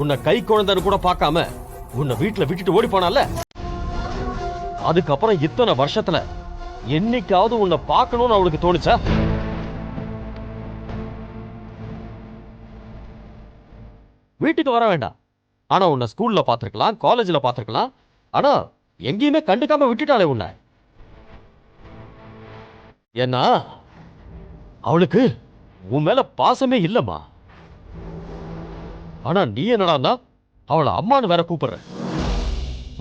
உன்னை கை குழந்தைன்னு கூட பார்க்காம உன்னை வீட்டுல விட்டுட்டு ஓடி போனால, அதுக்கப்புறம் இத்தனை வருஷத்துல என்னைக்காவது உன்னை பார்க்கணும்னு அவளுக்கு தோணுச்சா? வீட்டுக்கு வர வேண்டாம், ஆனா உன்னை ஸ்கூல்ல பார்த்திருக்கலாம், காலேஜ்ல பார்த்திருக்கலாம். ஆனா எங்கேயுமே கண்டுக்காம விட்டுட்டாளே உன்னை. ஏன்னா அவளுக்கு உன் மேல பாசமே இல்லம்மா. ஆனா நீ என்னடா அவளை அம்மான்னு வேற கூப்பிடுற,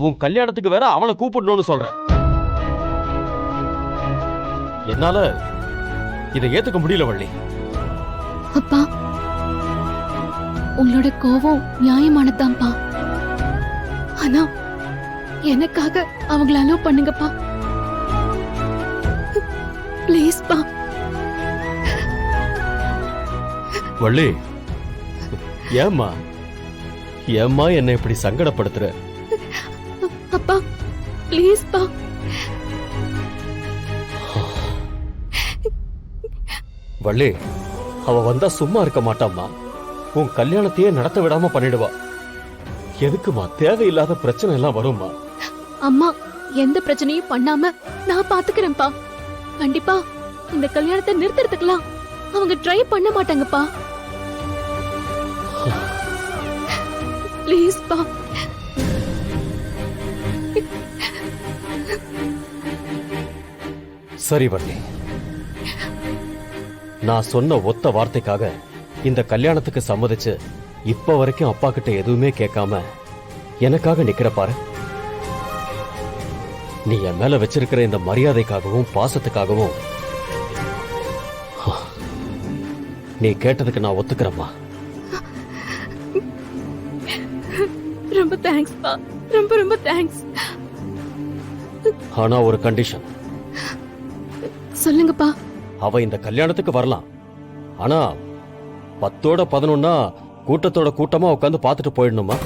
உன் கல்யாணத்துக்கு வேற அவளை கூப்பிடணும்னு சொல்ற. என்னால இதை ஏத்துக்க முடியல வள்ளி. அப்பா, உங்களோட கோவம் நியாயமானதான்பா. ஆனா எனக்காக அவங்கள அலோவ் பண்ணுங்கப்பா, ப்ளீஸ் பா. வள்ளி, ஏம்மா ஏம்மா என்னை இப்படி சங்கடப்படுத்துற? அப்பா ப்ளீஸ் பா. வள்ளி, அவ வந்தா சும்மா இருக்க மாட்டாம்மா. உன் கல்யாணத்தையே நடத்த விடாம பண்ணிடுவா. எதுக்குமா தேவையில்லாத பிரச்சனை எல்லாம் வரும்மா. அம்மா எந்த பிரச்சனையும் பண்ணாம நான் பாத்துக்கிறேன்ப்பா. கண்டிப்பா இந்த கல்யாணத்தை நிறுத்துறதுக்கலாம் அவங்க ட்ரை பண்ண மாட்டாங்கப்பா. ப்ளீஸ் பா. சரி வள்ளி, நான் சொன்ன ஒத்த வார்த்தைக்காக இந்த கல்யாணத்துக்கு சம்மதிச்சு இப்ப வரைக்கும் அப்பா கிட்ட எதுவுமே கேட்காம எனக்காக நிக்கிற பாரு. நீ என் மேல வச்சிருக்கிற இந்த மரியாதைக்காகவும் பாசத்துக்காகவும் நீ கேட்டதுக்கு நான் ஒத்துக்கிறேம்மா. ரொம்ப தேங்க்ஸ் பா, ரொம்ப ரொம்ப தேங்க்ஸ். ஆனா ஒரு கண்டிஷன். சொல்லுங்கப்பா. அவ இந்த கல்யாணத்துக்கு வரலாம், ஆனா 10ஓட 11 கூட்டத்தோட கூட்டமா உட்காந்து பார்த்துட்டு போயிடணுமா?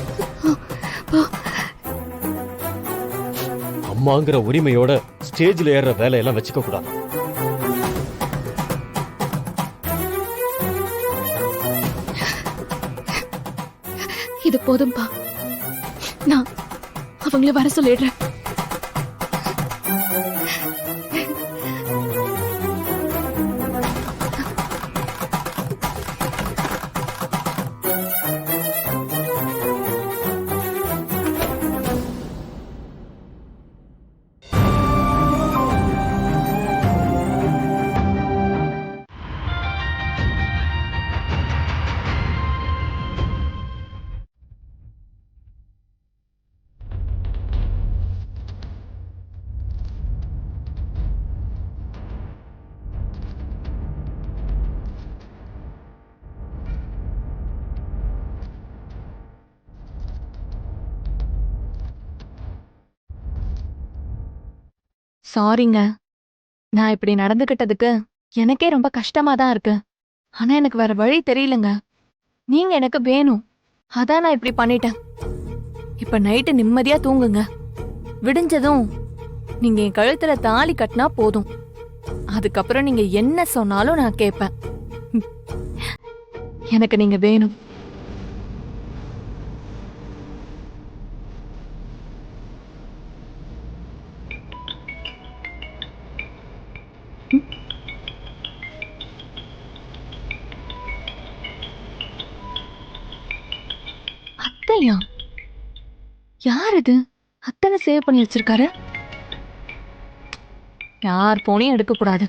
அம்மாங்கிற உரிமையோட ஸ்டேஜ்ல ஏற வேலையெல்லாம் வச்சுக்க கூடாது. இது போதும்பா, நான் அவங்கள வர சொல்லிடுறேன். சாரிங்க, நான் இப்படி நடந்துகிட்டதுக்கு எனக்கே ரொம்ப கஷ்டமா தான் இருக்கு. ஆனா எனக்கு வேற வழி தெரியலங்க. நீங்க எனக்கு வேணும், அதான் நான் இப்படி பண்ணிட்டேன். இப்ப நைட்டு நிம்மதியா தூங்குங்க. விடிஞ்சதும் நீங்க என் கழுத்துல தாலி கட்டினா போதும். அதுக்கப்புறம் நீங்க என்ன சொன்னாலும் நான் கேட்பேன். எனக்கு நீங்க வேணும். அத்தையா? யார் இது? அத்தனை சேவ் பண்ணி வச்சிருக்காரு. யார் போனையும் எடுக்க கூடாது.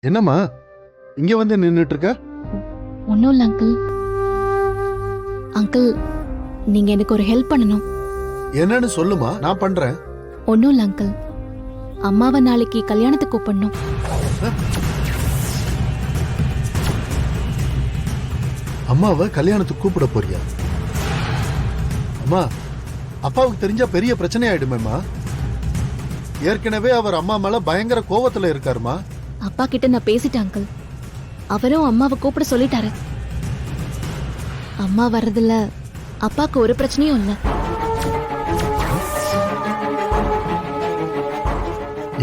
என்னம்மா இங்க வந்து நின்னுட்டு இருக்க? ஒன்னும் இல்ல அங்கிள். அங்கிள், நீங்க எனக்கு ஒரு ஹெல்ப் பண்ணணும். என்னன்னு சொல்லுமா, நான் பண்றேன். ஒன்னும் இல்ல அங்கிள், அம்மாவை நாளைக்கு கல்யாணத்துக்கு கூப்பிடணும். அம்மாவை கல்யாணத்துக்கு கூப்பிட போறியா? அம்மா, அப்பாவுக்கு தெரிஞ்சா பெரிய பிரச்சனை ஆயிடுமேம்மா. ஏற்கனவே அவர் அம்மா மேல பயங்கர கோவத்துல இருக்காருமா. அப்பா கிட்ட நான் பேசிட்டேன் அங்கிள். அவரும் அம்மாவை கூப்பிட சொல்லிட்டாரு. அம்மா வர்றதுல அப்பாக்கு ஒரு பிரச்சனையும் இல்ல.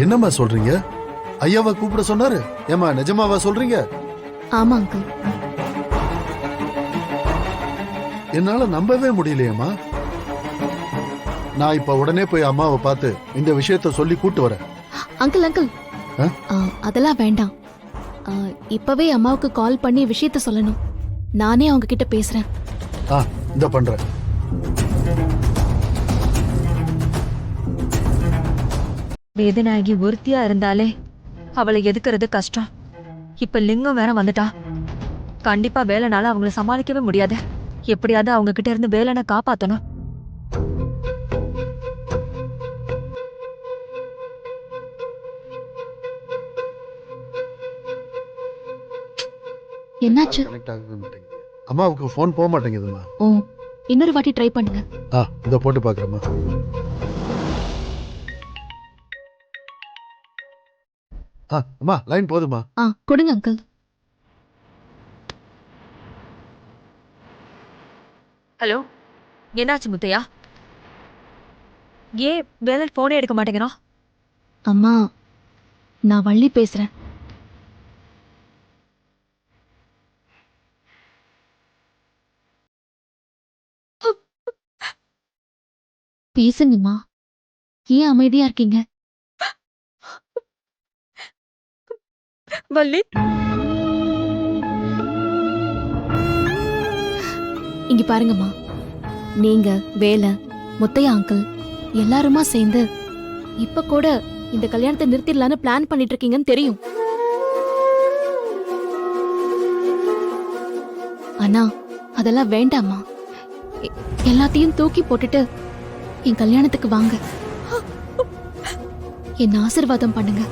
என்னம்மா சொல்றீங்க? ஐயாவை கூப்பிட சொன்னாரு? ஏமா நிஜமாவா சொல்றீங்க? ஆமா அங்கிள். என்னால நம்பவே முடியலையேம்மா. நான் இப்ப உடனே போய் அம்மாவை பார்த்து இந்த விஷயத்த சொல்லி கூட்டு வரேன். அங்கிள் அங்கிள் ஆ? அதெல்லாம் வேண்டாம். இப்பவே அம்மாவுக்கு கால் பண்ணி விஷயத்த சொல்லணும். நானே அவங்க கிட்ட பேசுறேன். இந்த பண்றேன். வேதனாகி ஒருத்தியா இருந்தாலே அவளை எதுக்குறது கஷ்டம். இப்ப லிங்கம் வேற வந்துட்டா. கண்டிப்பா வேலைனால அவங்கள சமாளிக்கவே முடியாது. எப்படியாவது அவங்க கிட்ட இருந்து வேலனை காப்பாத்தணும். என்னாச்சு? கனெக்ட் ஆகவே மாட்டேங்குது. அம்மாவுக்கு ஃபோன் போக மாட்டேங்குதுமா. ஓ, இன்னொரு வாட்டி ட்ரை பண்ணுங்க. இத போட்டு பாக்குறேம்மா. அம்மா லைன் போதுமா? கொடுங்க அங்கிள். ஹலோ, என்னாச்சு முத்தையா? ஏன் வேலன் போனே எடுக்க மாட்டேங்கிறான்? அம்மா, நான் வள்ளி பேசுறேன். பேசுங்கம்மா. ஏன் அமைதியா இருக்கீங்க? வள்ளி, இங்க பாருங்கம்மா. நீங்க, வேலை, முத்தையா அங்கிள் எல்லாருமா சேர்ந்து இப்ப கூட இந்த கல்யாணத்தை நிறுத்திடலான்னு பிளான் பண்ணிட்டு இருக்கீங்கன்னு தெரியும். ஆனா அதெல்லாம் வேண்டாம்மா. எல்லாத்தையும் தூக்கி போட்டுட்டு என் கல்யாணத்துக்கு வாங்க. என் ஆசீர்வாதம் பண்ணுங்க.